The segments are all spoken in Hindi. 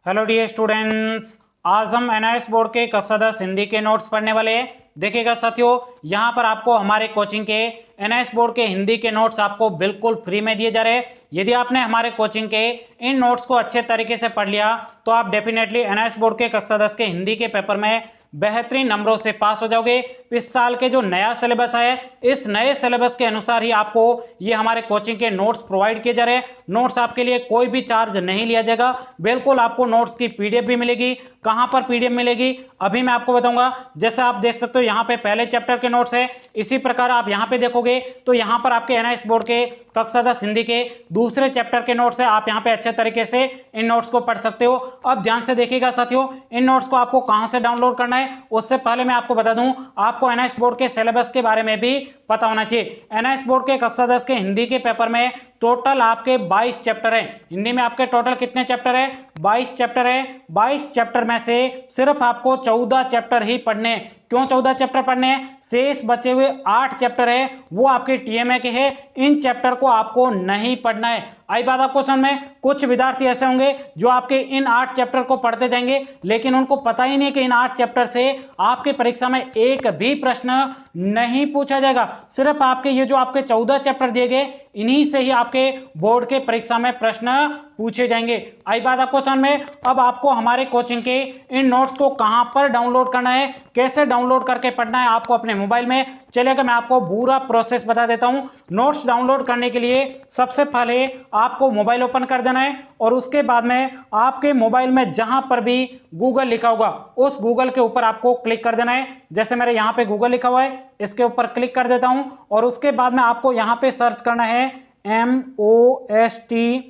हेलो डियर स्टूडेंट्स, आज हम एनआईएस बोर्ड के कक्षा 10 हिंदी के नोट्स पढ़ने वाले हैं। देखिएगा साथियों, यहाँ पर आपको हमारे कोचिंग के एनआईएस बोर्ड के हिंदी के नोट्स आपको बिल्कुल फ्री में दिए जा रहे हैं। यदि आपने हमारे कोचिंग के इन नोट्स को अच्छे तरीके से पढ़ लिया तो आप डेफिनेटली एनआईएस बोर्ड के कक्षा 10 के हिंदी के पेपर में बेहतरीन नंबरों से पास हो जाओगे। इस साल के जो नया सिलेबस है, इस नए सिलेबस के अनुसार ही आपको ये हमारे कोचिंग के नोट्स प्रोवाइड किए जा रहे हैं। नोट्स आपके लिए कोई भी चार्ज नहीं लिया जाएगा, बिल्कुल आपको नोट्स की पीडीएफ भी मिलेगी। कहां पर पीडीएफ मिलेगी अभी मैं आपको बताऊंगा। जैसे आप देख सकते हो यहाँ पे पहले चैप्टर के नोट्स है, इसी प्रकार आप यहाँ पे देखोगे तो यहाँ पर आपके एनआईएस बोर्ड के कक्षा 10 हिंदी के दूसरे चैप्टर के नोट्स है। आप यहाँ पे अच्छे तरीके से इन नोट्स को पढ़ सकते हो। अब ध्यान से देखिएगा साथियों, इन नोट्स को आपको कहां से डाउनलोड करना है उससे पहले मैं आपको बता दूं, आपको एनआईएस बोर्ड के सिलेबस के बारे में भी पता होना चाहिए। एनआईएस बोर्ड के कक्षा 10 के हिंदी के पेपर में टोटल आपके 22 चैप्टर है। हिंदी में आपके टोटल कितने चैप्टर है? 22 चैप्टर है। 22 चैप्टर में से सिर्फ आपको 14 चैप्टर ही पढ़ने हैं। क्यों 14 चैप्टर पढ़ने हैं? शेष बचे हुए 8 चैप्टर है वो आपके टीएमए के हैं। इन चैप्टर को आपको नहीं पढ़ना है। आई बात आपको समझ में? कुछ विद्यार्थी ऐसे होंगे जो आपके इन 8 चैप्टर को पढ़ते जाएंगे लेकिन उनको पता ही नहीं कि इन 8 चैप्टर से आपके परीक्षा में एक भी प्रश्न नहीं पूछा जाएगा। सिर्फ आपके ये जो आपके 14 चैप्टर दिए गए इन्हीं से ही आपके बोर्ड के परीक्षा में प्रश्न पूछे जाएंगे। आई बात आपको समझ में? अब आपको हमारे कोचिंग के इन नोट्स को कहां पर डाउनलोड करना है, कैसे डाउनलोड करके पढ़ना है आपको अपने मोबाइल में। चलिएगा मैं आपको पूरा प्रोसेस बता देता हूं। नोट्स डाउनलोड करने के लिए सबसे पहले आपको मोबाइल ओपन कर देना है और उसके बाद में आपके मोबाइल में जहां पर भी गूगल लिखा होगा उस गूगल के ऊपर आपको क्लिक कर देना है। जैसे मेरे यहाँ पे गूगल लिखा हुआ है, इसके ऊपर क्लिक कर देता हूं और उसके बाद में आपको यहाँ पे सर्च करना है MOSTEXAM।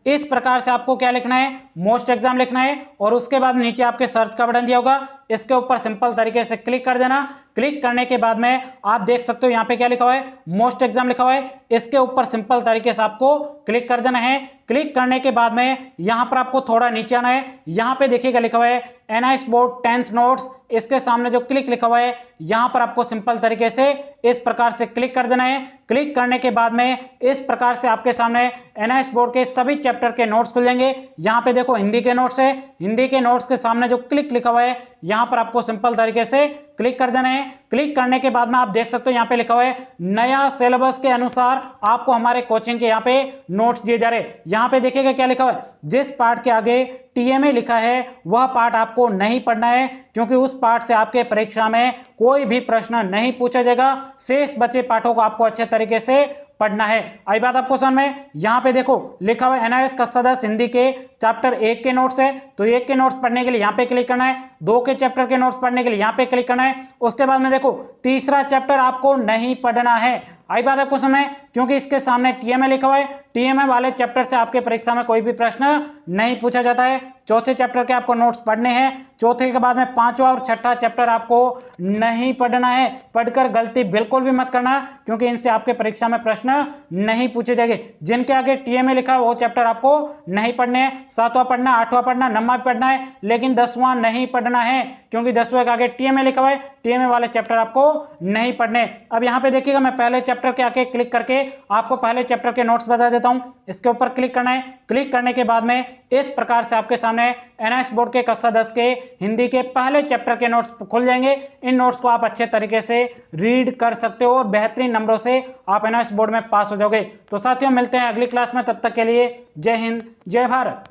इस प्रकार से आपको क्या लिखना है? मोस्ट एग्जाम लिखना है और उसके बाद नीचे आपके सर्च का बटन दिया होगा, इसके ऊपर सिंपल तरीके से क्लिक कर देना। क्लिक करने के बाद में आप देख सकते हो यहाँ पे क्या लिखा हुआ है? मोस्ट एग्जाम लिखा हुआ है। इसके ऊपर सिंपल तरीके से आपको क्लिक कर देना है। क्लिक करने के बाद में यहाँ पर आपको थोड़ा नीचे आना है। यहाँ पे देखिएगा लिखा हुआ है एनआईएस बोर्ड 10th नोट्स। इसके सामने जो क्लिक लिखा हुआ है यहाँ पर आपको सिंपल तरीके से इस प्रकार से क्लिक कर देना है। क्लिक करने के बाद में इस प्रकार से आपके सामने एनआईएस बोर्ड के सभी चैप्टर के नोट्स खुल जाएंगे। यहाँ पे देखो हिंदी के नोट्स है, हिंदी के नोट्स के सामने जो क्लिक लिखा हुआ है यहाँ पर आपको सिंपल तरीके से क्लिक कर देना है। क्लिक करने के बाद में आप देख सकते हो यहाँ पे लिखा हुआ है नया सिलेबस के अनुसार आपको हमारे कोचिंग के यहाँ पे नोट्स दिए जा रहे हैं। यहाँ पे देखिएगा क्या लिखा हुआ है, जिस पार्ट के आगे टीएमए लिखा है वह पार्ट आपको नहीं पढ़ना है क्योंकि उस पार्ट से आपके परीक्षा में कोई भी प्रश्न नहीं पूछा जाएगा। शेष बचे पाठों को आपको अच्छे तरीके से पढ़ना है। आई बात आपको समझ में? यहाँ पे देखो लिखा हुआ है एनआईएस कक्षा 10 हिंदी के चैप्टर 1 के नोट्स है, तो 1 के नोट्स पढ़ने के लिए यहाँ पे क्लिक करना है। 2 के चैप्टर के नोट्स पढ़ने के लिए यहाँ पे क्लिक करना है। उसके बाद में देखो तीसरा चैप्टर आपको नहीं पढ़ना है। आई बात आपको समझ में? क्योंकि इसके सामने टीएमए लिखा हुआ है। टीएमए वाले चैप्टर से आपके परीक्षा में कोई भी प्रश्न नहीं पूछा जाता है। चौथे चैप्टर के आपको नोट्स पढ़ने हैं। चौथे के बाद में पांचवा और छठा चैप्टर आपको नहीं पढ़ना है। पढ़कर गलती बिल्कुल भी मत करना क्योंकि इनसे आपके परीक्षा में प्रश्न नहीं पूछे जाएंगे। जिनके आगे टीएमए लिखा है वो चैप्टर आपको नहीं पढ़ने हैं। 7वां पढ़ना, 8वां पढ़ना, 9वां भी पढ़ना है लेकिन 10वां नहीं पढ़ना है क्योंकि 10वें के आगे टीएमए लिखा हुआ है। टीएमए वाले चैप्टर आपको नहीं पढ़ने। अब यहाँ पे देखिएगा मैं पहले चैप्टर के आके क्लिक करके आपको पहले चैप्टर के नोट्स बता देता हूं। इसके ऊपर क्लिक करना है। क्लिक करने के बाद में इस प्रकार से आपके सामने एनआईएस बोर्ड के कक्षा 10 के हिंदी के पहले चैप्टर के नोट्स खुल जाएंगे। इन नोट्स को आप अच्छे तरीके से रीड कर सकते हो और बेहतरीन नंबरों से आप एनआईएस बोर्ड में पास हो जाओगे। तो साथियों मिलते हैं अगली क्लास में, तब तक के लिए जय हिंद, जय भारत।